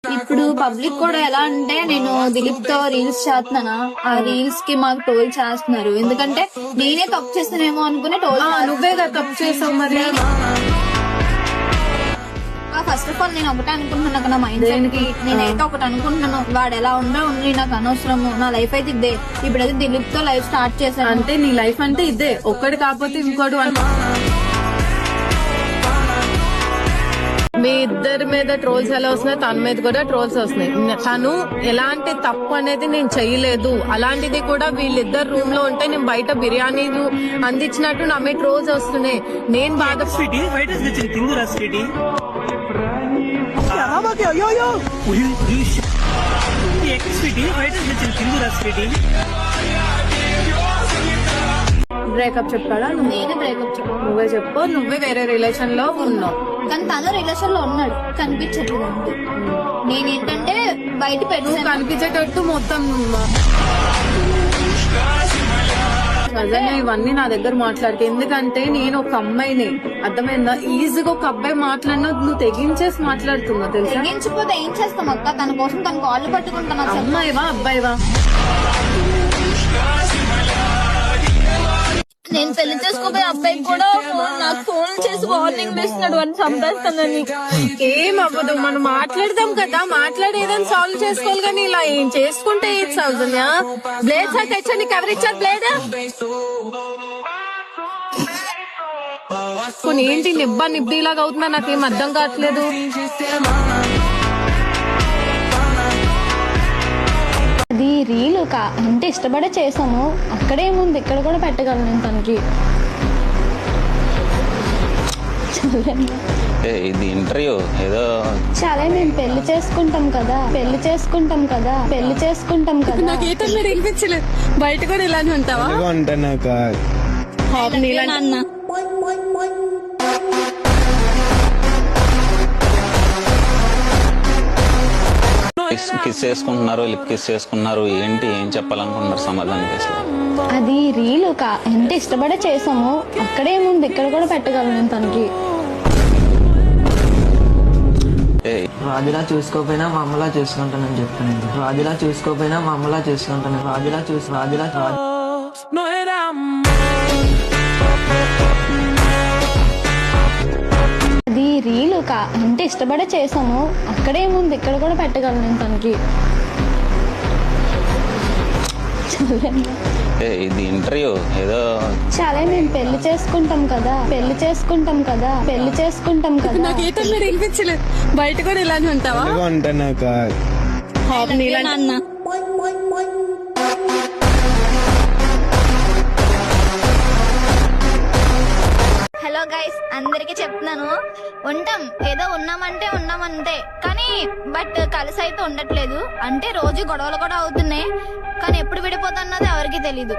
ఇప్పుడు పబ్లిక్ కూడా ఎలా అంటే నేను దిలీప్ తో రీల్స్ చేస్తున్నానా, ఆ రీల్స్ కి మాకు టోల్ చేస్తున్నారు. ఎందుకంటే నేనే తప్పు చేస్తానేమో అనుకుని టోల్. నువ్వేగా తప్పు చేసావు మరి. ఫస్ట్ ఆఫ్ ఆల్ నేను ఒకటే అనుకుంటున్నా, నా మైండ్ సెట్ కి నేనైతే ఒకటి అనుకుంటున్నాను, వాడు ఎలా ఉండి నాకు అనవసరము, నా లైఫ్ అయితే ఇదే. ఇప్పుడైతే దిలీప్ తో లైఫ్ స్టార్ట్ చేశాను. అంటే నీ లైఫ్ అంటే ఇదే, ఒక్కటి కాకపోతే ఇంకోటి. మీ ఇద్దరి మీద ట్రోల్స్ ఎలా వస్తున్నాయి, తన మీద కూడా ట్రోల్స్ వస్తున్నాయి. తను ఎలాంటి తప్పు అనేది నేను చెయ్యలేదు. అలాంటిది కూడా వీళ్ళిద్దరు రూమ్ లో ఉంటే నేను బయట బిర్యానీలు అందించినట్టు నా మీద ట్రోల్స్ వస్తున్నాయి. నేను బాధ బ్రేకప్ చెప్పాడా? నేను బ్రేకప్ చెప్పాను. నువ్వే చెప్పు. నువ్వే వేరే రిలేషన్ లో ఉన్నావు, కానీ తను రిలేషన్ లో ఉన్నాడు, కనిపించట్లేదు అంతే. నేనేంటంటే బయట పెట్టి కనిపించేటట్టు మొత్తం నిజంగా ఇవన్నీ నా దగ్గర మాట్లాడితే. ఎందుకంటే నేను ఒక అమ్మాయిని, అర్థమైందా? ఈజీగా ఒక అబ్బాయి మాట్లాడినా నువ్వు తెగించేసి మాట్లాడుతున్నావు తెలుసా. తెగించిపోతే ఏం చేస్తాం అక్క? తన కోసం తన కాళ్ళు పట్టుకుంటాను. అమ్మాయివా అబ్బాయివా? నేను పెళ్లి చేసుకోబోయే అబ్బాయి కూడా నాకు ఫోన్ చేసి వార్నింగ్ ఇస్తున్నాడు, అని చంపేస్తానని. ఏం అవ్వదు, మనం మాట్లాడదాం కదా, మాట్లాడి ఏదైనా సాల్వ్ చేసుకోవాలి. కానీ ఇలా ఏం చేసుకుంటే ఏది సౌజన్య? బ్లేడ్ సార్ తెచ్చా, నీకు ఎవరిచ్చారు బ్లేడ్? కొన్ని ఏంటి నిబ్బిలాగా అవుతుందా? నాకేం అర్థం కావట్లేదు. అది రీలు అంటే ఇష్టపడే చేసాము, అక్కడేముంది, ఇక్కడ కూడా పెట్టగలను నేను తనకి. ఇది ఇంటర్వ్యూ ఏదో చాలా మేము పెళ్లి చేసుకుంటాం కదా. నాకు ఏ టైం వినిపించలేదు. బయట కూడా ఇలానే ఉంటావా? అన్న కిస్ చేసుకుంటున్నారు, లిప్ కిస్ చేసుకున్నారు. ఏంటి, ఏం చెప్పాలనుకుంటున్నారు సమాధానం? అది రీలు అంటే ఇష్టపడే చేసాము, అక్కడేముంది, ఇక్కడ కూడా పెట్టగలను నేను తనకి. రాజులా చూసుకోపోయినా మా అమ్మలా చూసుకుంటానని చెప్తాను. రాజులా చూసుకోపోయినా మా అమ్మలా చూసుకుంటాను. అది రీలు అంటే ఇష్టపడే చేసాము, అక్కడేముంది, ఇక్కడ కూడా పెట్టగలను నేను తనకి. ఇది ఇంటర్వ్యూ ఏదో చాలా మేము పెళ్లి చేసుకుంటాం కదా. నాకు ఏ టైం వినిపించలేదు. బయట కూడా ఇలానే ఉంటావా? అన్న హలో గైస్, అందరికి చెప్తున్నాను, ఉంటాం ఏదో ఉన్నామంటే ఉన్నామంతే, కానీ బట్ కలిసి అయితే ఉండట్లేదు. అంటే రోజు గొడవలు కూడా అవుతున్నాయి, కానీ ఎప్పుడు విడిపోతున్నది ఎవరికి తెలీదు.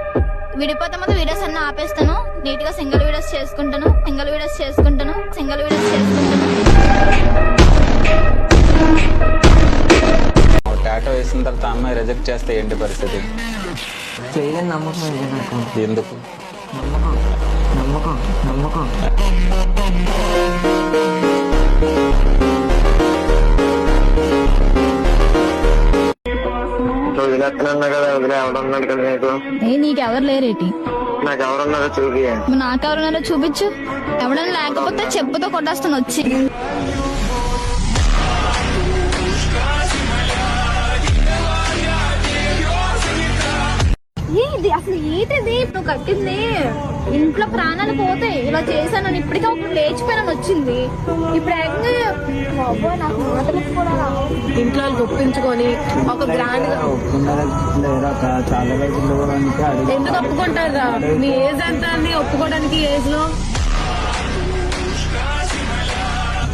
విడిపోతే మాత్రం వీడియోస్ అన్ని ఆపేస్తాను, నీట్ గా సింగిల్ వీడియోస్ చేసుకుంటాను. టాటో వేసిన తర్వాత అమ్మాయి రిజెక్ట్ చేస్తే ఏంటి పరిస్థితి? చేయలేని నమ్మకం ఉంది నాకు. ఎందుకు? నమ్మకం వదిలేస్తున్నా కదా, వదిలే ఎవడున్నాడు కదా నీకు? నీకెవరు లేరేటి? నాకు ఎవరున్నారో చూపి. నాకెవరున్నారో చూపించు. ఎవడన్నా లేకపోతే చెప్పుతో కొట్టేస్తాను వచ్చి. అసలు ఏంటిది నువ్వు కట్టింది? ఇంట్లో ప్రాణాలు పోతాయి ఇలా చేశానని. ఇప్పటికే ఒకటి లేచిపోయానని వచ్చింది, ఇప్పుడు నాకు మాటలకు కూడా ఇంట్లో ఒప్పించుకొని ఒక గ్రాండ్ ఎందుకు ఒప్పుకుంటారా? మీ ఏజ్ ఎంత అని ఒప్పుకోవడానికి? ఏజ్ లో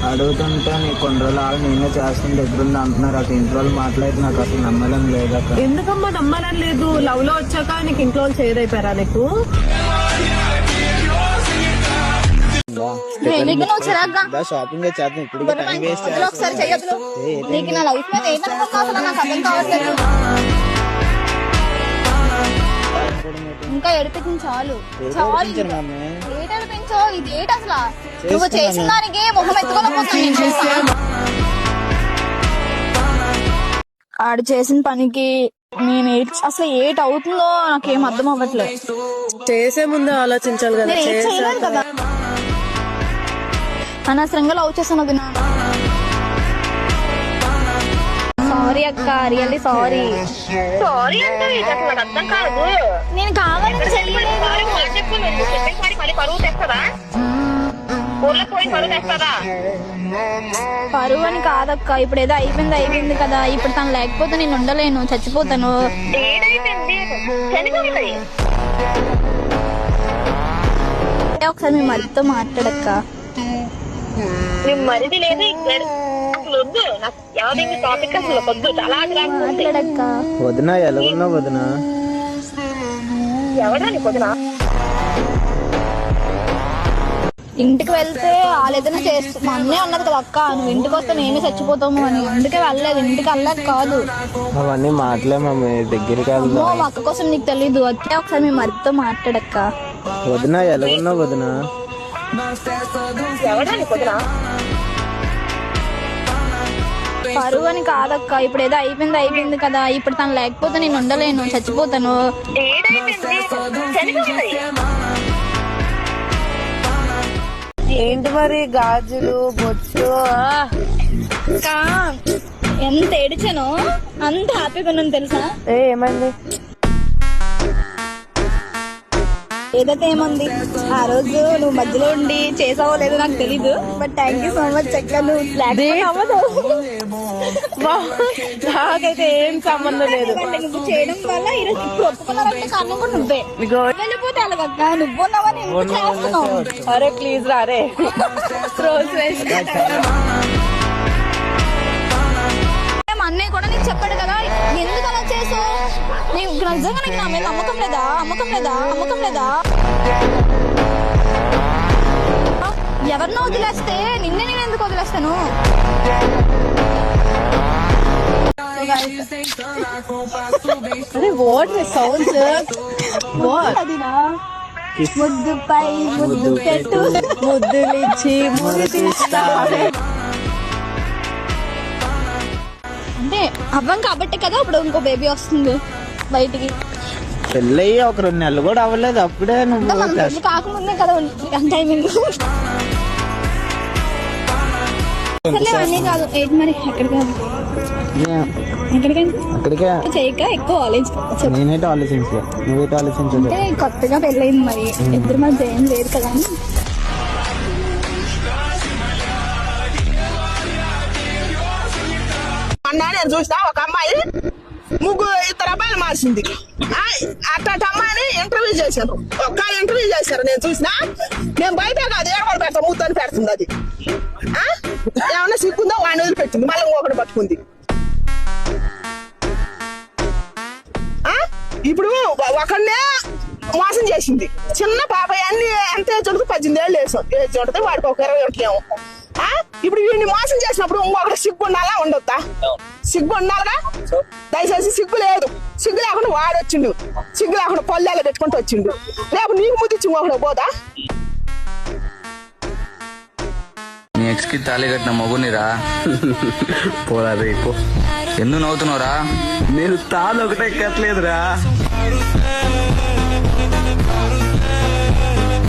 అడుగుతుంటే నీకు కొన్ని రోజులు నేనే చేస్తాను దగ్గరుంది అంటున్నారు. అక్కడ ఇంట్లో వాళ్ళు మాట్లాడితే నాకు అసలు నమ్మడం లేదు. ఎందుకమ్మా నమ్మడం లేదు? లవ్ లో వచ్చాక నీకు ఇంట్లో వాళ్ళు చేయరైపోయారా నీకు? షాపింగ్ చేస్తాను ఇప్పుడు. ఒకసారి చెయ్యొద్దు. నీకు నా లైఫ్ మీద ఏమనుకున్నా అసలు నాకు అర్థం కావట్లేదు. ఇంకా ఏడిపించింది చాలు. ఏడిపించో ఇది ఏంటి అసలు? నువ్వు చేసిన దానికి మొహం ఎత్తుకోలేకపోతున్నాను నేను. ఆడు చేసిన పనికి నేను అసలు ఏట్ అవుతుందో నాకేం అర్థం అవ్వట్లేదు. చేసే ముందే ఆలోచించాలి కదా. నేను ఏం చేయలేదు కదా, అనవసరంగా లవ్ చేశాను వదిన. సారీ అక్క, రియల్లీ సారీ. సారీ అంటే ఇది అసలు నాకు అర్థం కాదు. నేను కావాలని చేయలేదు. సారీ మాట చెప్పు, నువ్వు చెప్పేసారి మళ్ళీ పరువు తెస్తుందా? ఊర్లో పోయి పరువు తెస్తుందా? పరువు అని కాదక్క, ఇప్పుడు ఏదో అయిపోయింది కదా. ఇప్పుడు తను లేకపోతే నేను ఉండలేను, చచ్చిపోతాను. ఏడైపోయింది చనిపోతుంది. ఒకసారి మీ మరితో మాట్లాడక్క. నీ మరిది లేదు ఇక్కడ అసలు వద్దు. నాకు ఎవరికి టాపిక్ అసలు వద్దు. చాలా మాట్లాడక్క. వదిన ఎలాగున్నావు వదిన? ఎవడా నీ పొద్దున ఇంటికి వెళ్తే వాళ్ళు ఏదైనా చేస్తూ మా అన్నే ఉన్నది కదా అక్క, నువ్వు ఇంటికి వస్తే నేనే చచ్చిపోతాము అని. అందుకే వెళ్ళలేదు, ఇంటికి వెళ్ళలేదు కాదు. అవన్నీ మాటలేమా, దగ్గరికి అమ్మో, వెళ్దాం. మా అక్క కోసం నీకు తెలీదు. వచ్చే ఒకసారి మీ మరితో మాట్లాడక్క. వదిన ఎలాగున్నావు వదిన? ఎవడా నీ పొద్దున పరువు అని కాదక్క, ఇప్పుడు ఏదో అయిపోయింది కదా. ఇప్పుడు తను లేకపోతే నేను ఉండలేను, చచ్చిపోతాను. ఏడైపోయింది చనిపోతుంది. ఏంటి మరి గాజులు బొచ్చు? అక్క, ఎంత ఏడిచానో అంత హ్యాపీగా ఉన్నాను తెలుసా. ఏమైంది? ఏదైతే ఏముంది, ఆ రోజు నువ్వు మధ్యలో ఉండి చేసావో లేదో నాకు తెలీదు. But thank you so much అక్క. నువ్వు లేకపోతే అవ్వదు. నాకైతే ఏం సంబంధం లేదు. నువ్వు చేయడం వల్ల ఈరోజు ఇప్పుడు ఒప్పుకున్నారంటే కారణం కూడా నువ్వే. వెళ్ళిపోతే అలాగక్క, నువ్వు ఉన్నావని ఎందుకు చేస్తున్నావు? అరే ప్లీజ్ రారే. రోజు మా అన్నయ్య కూడా నీకు చెప్పాడు కదా, ఎందుకు అలా చేసావు? నీకు నిజంగా నీకు నా మీద నమ్మకం లేదా? ఎవరినో వదిలేస్తే నిన్నే నేను ఎందుకు వదిలేస్తాను? అరే వాట్ సౌండ్స్? వాట్? అదినా ముద్దుపై ముద్దు పెట్టు, ముద్దులిచ్చి మురిపిస్తా. అంటే అవ్వం కాబట్టి కదా ఇప్పుడు ఇంకో బేబీ వస్తుంది బయటికి. పెళ్ళయ్యి ఒక 2 నెలలు కూడా అవ్వలేదు, అప్పుడే నువ్వు మనం పెళ్లి కాకముందే కదా టైమింగ్. సర్లే అన్నీ కాదు. ఏంటి మరి ఎక్కడికి చేయక ఎక్కువ ఆలోచించు. నేనైతే ఆలోచించలే, నువ్వైతే ఆలోచించలేదు. అంటే కొత్తగా పెళ్ళయింది, మరి ఇద్దరు మధ్య ఏం లేదు కదా అని. అన్నా నేను చూసినా ఒక అమ్మాయి 2 అబ్బాయిలు మార్చింది. అట్లాంటి అమ్మాయిని ఇంటర్వ్యూ చేశారు, ఒక్క ఇంటర్వ్యూ చేశారు. నేను చూసినా, నేను బయట కాదు ఏడవడ పెడతా, మూతని పెడుతుంది. అది ఏమన్నా సిగ్గుందో వాడిని వదిలిపెట్టింది, మళ్ళీ ఒకటి పట్టుకుంది. ఇప్పుడు ఒకళ్ళనే మోసం చేసింది. చిన్న బాబాయ్ అన్ని ఎంత ఏజ్ ఉంటుంది, 18 ఏళ్ళు ఏజ్ ఉంటుంది, వాడికి ఒక 20 ఉంటాయేమో. ఇప్పుడు వీడిని మోసం చేసినప్పుడు ఇంకొకటి సిగ్గు ఉండాలా ఉండొద్దా? సిగ్గు ఉండాలిగా. దయచేసి సిగ్గు లేదు. సిగ్గు లేకుండా వాడు వచ్చిండు, సిగ్గు లేకుండా పొల్లాలు పెట్టుకుంటూ వచ్చిండు. లేకపోతే నీకు ముద్దిచ్చి ఇంకొకటి పోదా? నీ ఎక్స్ కి తాళి కట్టిన మగునిరా. పోరా రేపు ఎందుకు నవ్వుతున్నావురా? నేను తాను ఒకటే కట్టలేదురా.